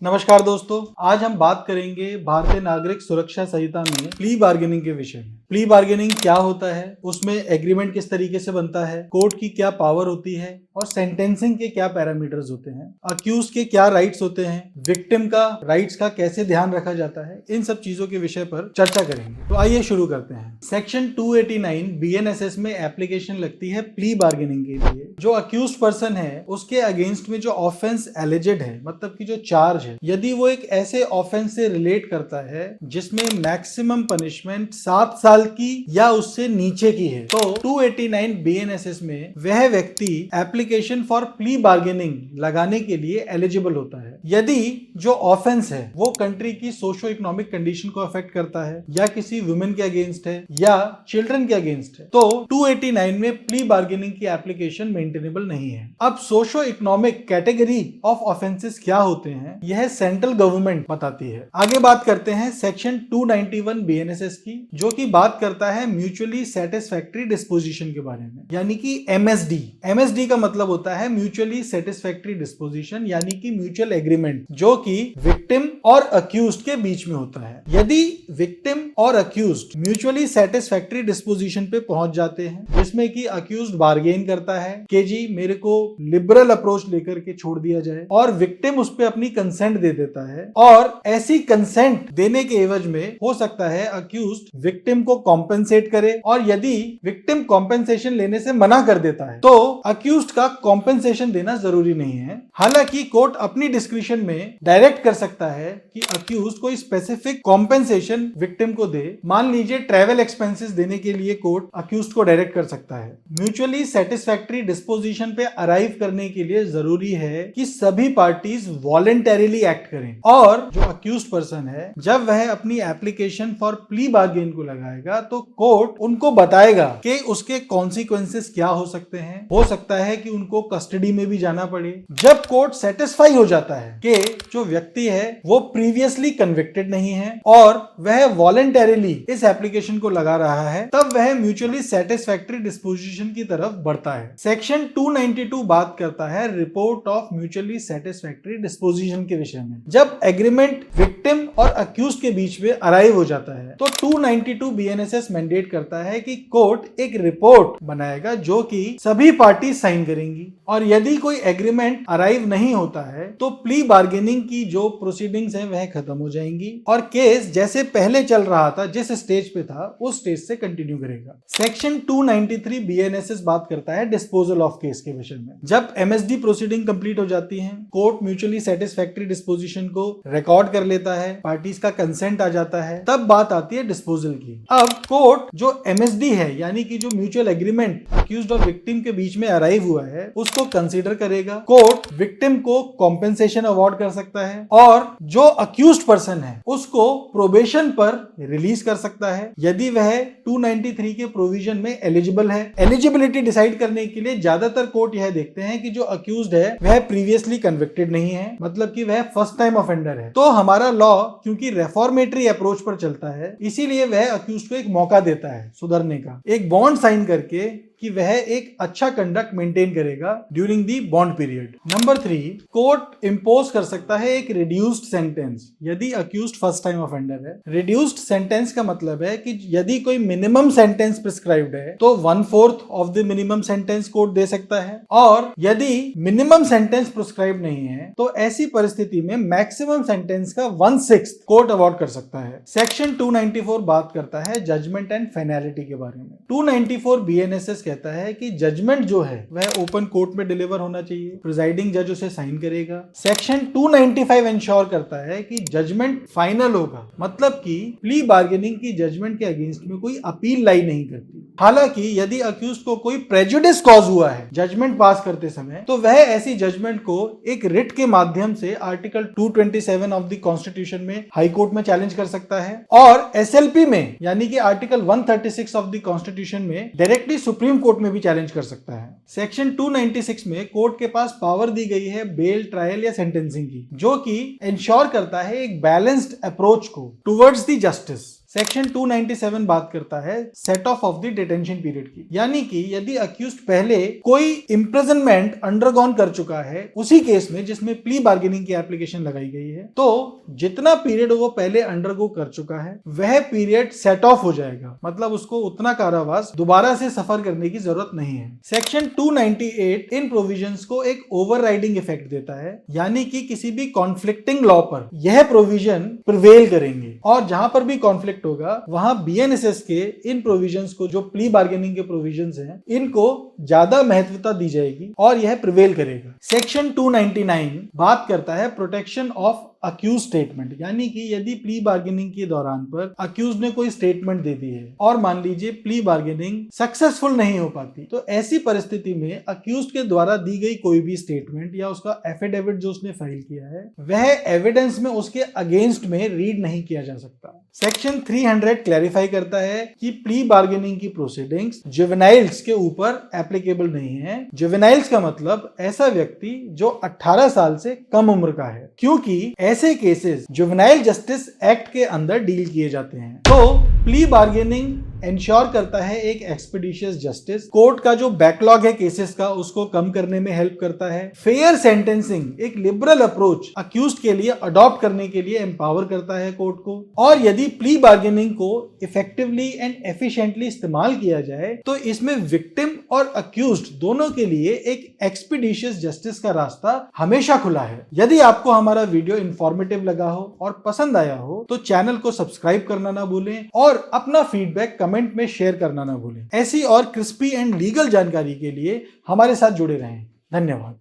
नमस्कार दोस्तों, आज हम बात करेंगे भारतीय नागरिक सुरक्षा संहिता में प्ली बार्गेनिंग के विषय में। प्ली बार्गेनिंग क्या होता है, उसमें एग्रीमेंट किस तरीके से बनता है, कोर्ट की क्या पावर होती है और सेंटेंसिंग के क्या पैरामीटर्स होते हैं, अक्यूज के क्या राइट्स होते हैं, विक्टिम का राइट्स का कैसे ध्यान रखा जाता है, इन सब चीजों के विषय पर चर्चा करेंगे। तो आइए शुरू करते हैं। सेक्शन 289 BNSS में एप्लीकेशन लगती है प्ली बार्गेनिंग के लिए। जो अक्यूज पर्सन है उसके अगेंस्ट में जो ऑफेंस एलिजेड है, मतलब कि जो चार्ज है, यदि वो एक ऐसे ऑफेंस से रिलेट करता है जिसमें मैक्सिमम पनिशमेंट 7 साल की या उससे नीचे की है, तो 289 BNSS में वह व्यक्ति एप्लीकेशन फॉर प्ली बार्गेनिंग लगाने के लिए एलिजिबल होता है। यदि जो ऑफेंस है वो कंट्री की सोशो इकोनॉमिक कंडीशन को अफेक्ट करता है या किसी वुमेन के अगेंस्ट है या चिल्ड्रन के अगेंस्ट है, तो 289 में प्ली बार्गेनिंग की एप्लीकेशन मेंटेनेबल नहीं है। अब socio economic category of offences क्या होते हैं, यह सेंट्रल गवर्नमेंट बताती है। आगे बात करते हैं सेक्शन 291 BNSS की, जो कि बात करता है म्यूचुअली सेटिस्फैक्ट्री डिस्पोजिशन के बारे में, यानी कि MSD। MSD का मतलब होता है म्यूचुअली सेटिस्फैक्ट्री डिस्पोजिशन, यानी कि म्यूचुअल एग्रीमेंट, जो कि विक्टिम और अक्यूज्ड के बीच में होता है। यदि विक्टिम और अक्यूज्ड म्यूचुअली सेटिस्फैक्ट्री डिस्पोजिशन पे पहुंच जाते हैं, जिसमें कि अक्यूज्ड बार्गेन करता है कि जी मेरे को लिबरल अप्रोच लेकर के छोड़ दिया जाए, और विक्टिम उस पे अपनी कंसेंट दे देता है, और ऐसी कंसेंट देने के एवज में हो सकता है अक्यूज्ड विक्टिम को कॉम्पेंसेट करे, और यदि विक्टिम कॉम्पेंसेशन लेने से मना कर देता है तो अक्यूज्ड का कॉम्पेंसेशन देना जरूरी नहीं है। हालांकि कोर्ट अपनी डिस्क्रिप्शन में डायरेक्ट कर सकता है कि अक्यूज्ड कोई स्पेसिफिक कॉम्पेंसेशन विक्टिम को दे। मान लीजिए ट्रैवल एक्सपेंसेस देने के लिए कोर्ट अक्यूज्ड को डायरेक्ट कर सकता है। म्यूचुअली सेटिस्फैक्ट्री डिस्पोजिशन पे अराइव करने के लिए जरूरी है कि सभी पार्टीज वॉलेंटरीली एक्ट करें, और जो अक्यूज्ड पर्सन है जब वह अपनी एप्लीकेशन फॉर प्ली बार्गेन को लगाएगा तो कोर्ट उनको बताएगा कि उसके कॉन्सिक्वेंसेस क्या हो सकते हैं। हो सकता है कि उनको कस्टडी में भी जाना पड़े। जब कोर्ट सेटिस्फाई हो जाता है कि जो व्यक्ति है वो प्रीवियसली कन्विक्टेड नहीं है और वह वॉलेंटरीली इस एप्लीकेशन को लगा रहा है, तब वह म्यूचुअली सेटिस्फैक्ट्री डिस्पोजिशन की तरफ बढ़ता है। सेक्शन 292 बात करता है report of mutually satisfactory disposition के विषय में। जब एग्रीमेंट विक्टिम और अक्यूज्ड के बीच में अराइव हो जाता है तो 292 BNSS मैंडेट करता है कि कोर्ट एक रिपोर्ट बनाएगा जो कि सभी पार्टी साइन करेंगी, और यदि कोई एग्रीमेंट अराइव नहीं होता है तो प्ली बार्गेनिंग की जो प्रोसीडिंग्स हैं वह खत्म हो जाएंगी और केस जैसे पहले चल रहा था, जिस स्टेज पे था उस स्टेज से कंटिन्यू करेगा। सेक्शन 293 BNSS बात करता है डिस्पोजल ऑफ केस के विषय में। जब MSD प्रोसीडिंग कंप्लीट हो जाती है, कोर्ट म्यूचुअली सेटिस्फैक्ट्री डिस्पोजिशन को रिकॉर्ड कर लेता है, पार्टीज का कंसेंट आ जाता है, तब बात आती है डिस्पोजल की। अब कोर्ट जो MSD है, यानी कि जो म्यूचुअल एग्रीमेंट अक्यूज्ड और विक्टिम के बीच में अराइव हुआ है, उसको कंसीडर करेगा। कोर्ट विक्टिम को कॉम्पेंसेशन अवार्ड कर सकता है और जो अक्यूज्ड पर्सन है उसको प्रोबेशन पर रिलीज कर सकता है यदि वह 293 के प्रोविजन में एलिजिबल है। एलिजिबिलिटी डिसाइड करने के लिए ज्यादातर कोर्ट यह देखते हैं कि जो अक्यूज्ड है वह प्रीवियसली कन्विक्टेड नहीं है, मतलब कि वह फर्स्ट टाइम ऑफेंडर है। तो हमारा लॉ क्योंकि रेफॉर्मेटरी अप्रोच पर चलता है, इसीलिए वह अक्यूज्ड को एक मौका देता है सुधरने का, एक बॉन्ड साइन करके कि वह एक अच्छा कंडक्ट मेंटेन करेगा during the bond period. Number 3, court impose कर सकता है एक रिड्यूस्ड सेंटेंस यदि अक्यूज्ड फर्स्ट टाइम ऑफेंडर है। रिड्यूस्ड सेंटेंस का मतलब है कि यदि कोई मिनिमम सेंटेंस प्रिस्क्राइब्ड है तो 1/4 of the minimum sentence court दे सकता है, और यदि मिनिमम सेंटेंस प्रिस्क्राइब नहीं है तो ऐसी परिस्थिति में मैक्सिमम सेंटेंस का 1/6 कोर्ट अवॉर्ड कर सकता है। सेक्शन 294 बात करता है जजमेंट एंड फाइनलिटी के बारे में। 294 BNSS कहता है कि जजमेंट जो है वह ओपन कोर्ट में डिलीवर होना चाहिए, प्रिजाइडिंग जज उसे साइन करेगा। सेक्शन 295 इंश्योर करता है कि जजमेंट फाइनल होगा, मतलब कि प्ली बार्गेनिंग की जजमेंट के अगेंस्ट में कोई अपील लाई नहीं करती। हालांकि यदि अक्यूज्ड को कोई प्रेजुडिस कॉज हुआ है जजमेंट पास करते समय, तो वह ऐसी जजमेंट को एक रिट के माध्यम से आर्टिकल 227 ऑफ द कॉन्स्टिट्यूशन में हाई कोर्ट में चैलेंज कर सकता है, और SLP में यानी कि आर्टिकल 136 ऑफ द कॉन्स्टिट्यूशन में डायरेक्टली सुप्रीम कोर्ट में भी चैलेंज कर सकता है। सेक्शन 296 में कोर्ट के पास पावर दी गई है बेल, ट्रायल या सेंटेंसिंग की, जो कि इंश्योर करता है एक बैलेंस्ड अप्रोच को टुवर्ड्स द जस्टिस। सेक्शन 297 बात करता है set of the detention period की, यानी कि यदि अक्यूज्ड पहले कोई इम्प्रिजनमेंट अंडरगॉन कर चुका है उसी केस में जिसमें प्ली बार्गेनिंग की एप्लीकेशन लगाई गई है, तो जितना पीरियड वो पहले अंडरगो कर चुका है वह पीरियड सेट ऑफ हो जाएगा, मतलब उसको उतना कारावास दोबारा से सफर करने की जरूरत नहीं है। सेक्शन 298 इन प्रोविजंस को एक ओवरराइडिंग इफेक्ट देता है, यानी कि किसी भी कॉन्फ्लिक्टिंग लॉ पर यह प्रोविजन प्रिवेल करेंगे और जहां पर भी कॉन्फ्लिक्ट होगा वहां बीएनएसएस के इन प्रोविजंस को, जो प्ली बार्गेनिंग के प्रोविजंस हैं, इनको ज्यादा महत्वता दी जाएगी और यह प्रिवेल करेगा। सेक्शन 299 बात करता है प्रोटेक्शन ऑफ अक्यूज स्टेटमेंट, यानी कि यदि प्ली बार्गेनिंग के दौरान पर अक्यूज ने कोई स्टेटमेंट दे दी है और मान लीजिए प्ली बार्गेनिंग सक्सेसफुल नहीं हो पाती, तो ऐसी परिस्थिति में अक्यूज के द्वारा दी गई कोई भी स्टेटमेंट या उसका एफिडेविट जो उसने फाइल किया है वह एविडेंस में उसके अगेंस्ट में रीड नहीं किया जा सकता। सेक्शन 300 क्लैरिफाई करता है कि प्ली बार्गेनिंग की प्रोसीडिंग्स जुवेनाइल्स के ऊपर एप्लीकेबल नहीं है। जुवेनाइल्स का मतलब ऐसा व्यक्ति जो 18 साल से कम उम्र का है, क्योंकि ऐसे केसेस जुवेनाइल जस्टिस एक्ट के अंदर डील किए जाते हैं। तो प्ली बार्गेनिंग इंश्योर करता है एक एक्सपीडिशियस जस्टिस, कोर्ट का जो बैकलॉग है केसेस का उसको कम करने में हेल्प करता है, फेयर सेंटेंसिंग, एक लिबरल अप्रोच अक्यूज्ड के लिए अडॉप्ट करने के लिए एम्पावर करता है कोर्ट को, और यदि प्ली बार्गेनिंग को इफेक्टिवली एंड एफिशिएंटली इस्तेमाल किया जाए तो इसमें विक्टिम और अक्यूज्ड दोनों के लिए एक एक्सपीडिशियस जस्टिस का रास्ता हमेशा खुला है। यदि आपको हमारा वीडियो इंफॉर्मेटिव लगा हो और पसंद आया हो तो चैनल को सब्सक्राइब करना ना भूलें और अपना फीडबैक कमेंट में शेयर करना ना भूलें। ऐसी और क्रिस्पी एंड लीगल जानकारी के लिए हमारे साथ जुड़े रहें। धन्यवाद।